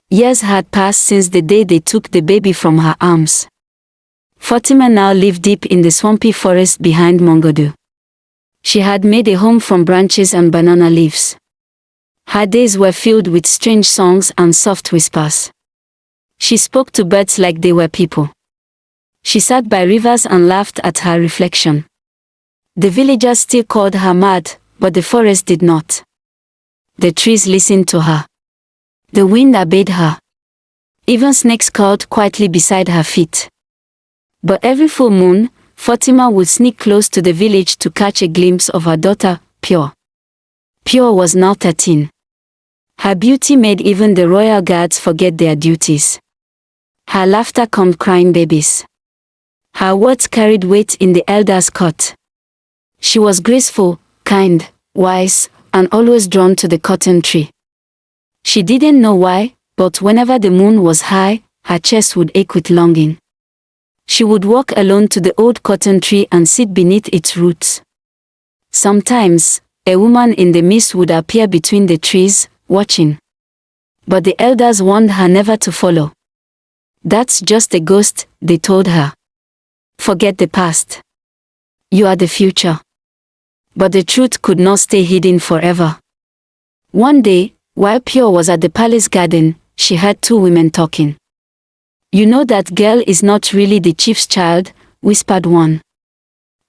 Years had passed since the day they took the baby from her arms. Fatima now lived deep in the swampy forest behind Mongodu. She had made a home from branches and banana leaves. Her days were filled with strange songs and soft whispers. She spoke to birds like they were people. She sat by rivers and laughed at her reflection. The villagers still called her mad, but the forest did not. The trees listened to her. The wind obeyed her. Even snakes crawled quietly beside her feet. But every full moon, Fatima would sneak close to the village to catch a glimpse of her daughter, Pure. Pure was now 13. Her beauty made even the royal guards forget their duties. Her laughter calmed crying babies. Her words carried weight in the elders' court. She was graceful, kind, wise, and always drawn to the cotton tree. She didn't know why, but whenever the moon was high, her chest would ache with longing. She would walk alone to the old cotton tree and sit beneath its roots. Sometimes, a woman in the mist would appear between the trees, watching. But the elders warned her never to follow. That's just a ghost, they told her. Forget the past. You are the future. But the truth could not stay hidden forever. One day, while Pure was at the palace garden, she heard two women talking. You know that girl is not really the chief's child, whispered one.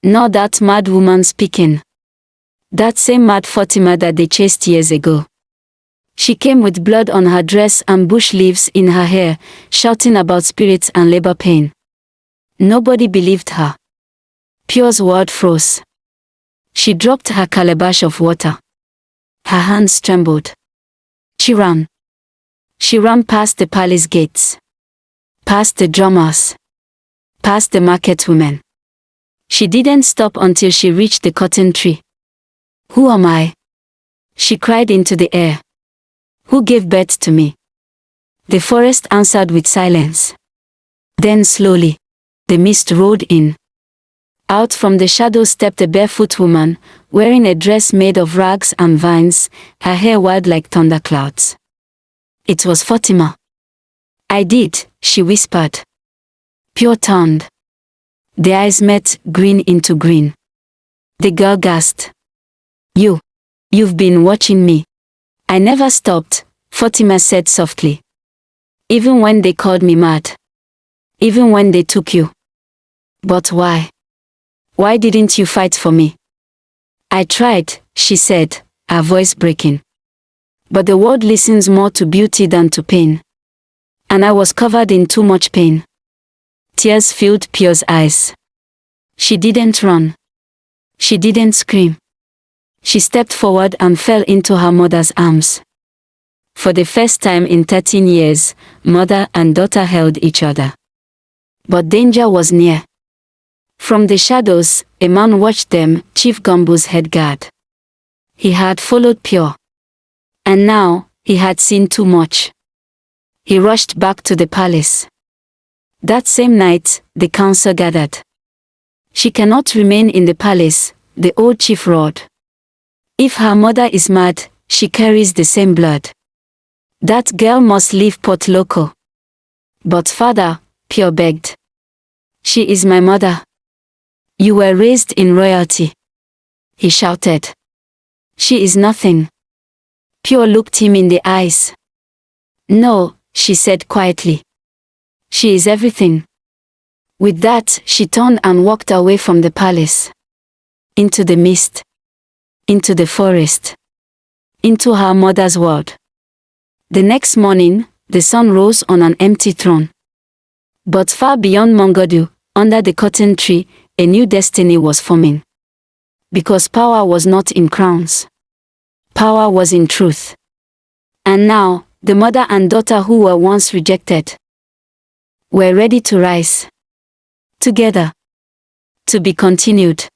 Nor that mad woman speaking. That same mad Fatima that they chased years ago. She came with blood on her dress and bush leaves in her hair, shouting about spirits and labor pain. Nobody believed her. Pure's world froze. She dropped her calabash of water. Her hands trembled. She ran. She ran past the palace gates. Past the drummers. Past the market women. She didn't stop until she reached the cotton tree. Who am I? She cried into the air. Who gave birth to me? The forest answered with silence. Then slowly, the mist rolled in. Out from the shadows stepped a barefoot woman, wearing a dress made of rags and vines, her hair wild like thunderclouds. It was Fatima. I did, she whispered. Pure turned. Their eyes met, green into green. The girl gasped. You've been watching me. I never stopped, Fatima said softly. Even when they called me mad. Even when they took you. But why? Why didn't you fight for me? I tried, she said, her voice breaking. But the world listens more to beauty than to pain. And I was covered in too much pain. Tears filled Pure's eyes. She didn't run. She didn't scream. She stepped forward and fell into her mother's arms. For the first time in 13 years, mother and daughter held each other. But danger was near. From the shadows, a man watched them, Chief Gumbo's head guard. He had followed Pure. And now, he had seen too much. He rushed back to the palace. That same night, the council gathered. She cannot remain in the palace, the old chief roared. If her mother is mad, she carries the same blood. That girl must leave Port Loco. But father, Pure begged. She is my mother. You were raised in royalty. He shouted. She is nothing. Pure looked him in the eyes. No, she said quietly. She is everything. With that, she turned and walked away from the palace. Into the mist. Into the forest. Into her mother's world. The next morning, the sun rose on an empty throne. But far beyond Mongodu, under the cotton tree, a new destiny was forming. Because power was not in crowns. Power was in truth. And now, the mother and daughter who were once rejected were ready to rise. Together. To be continued.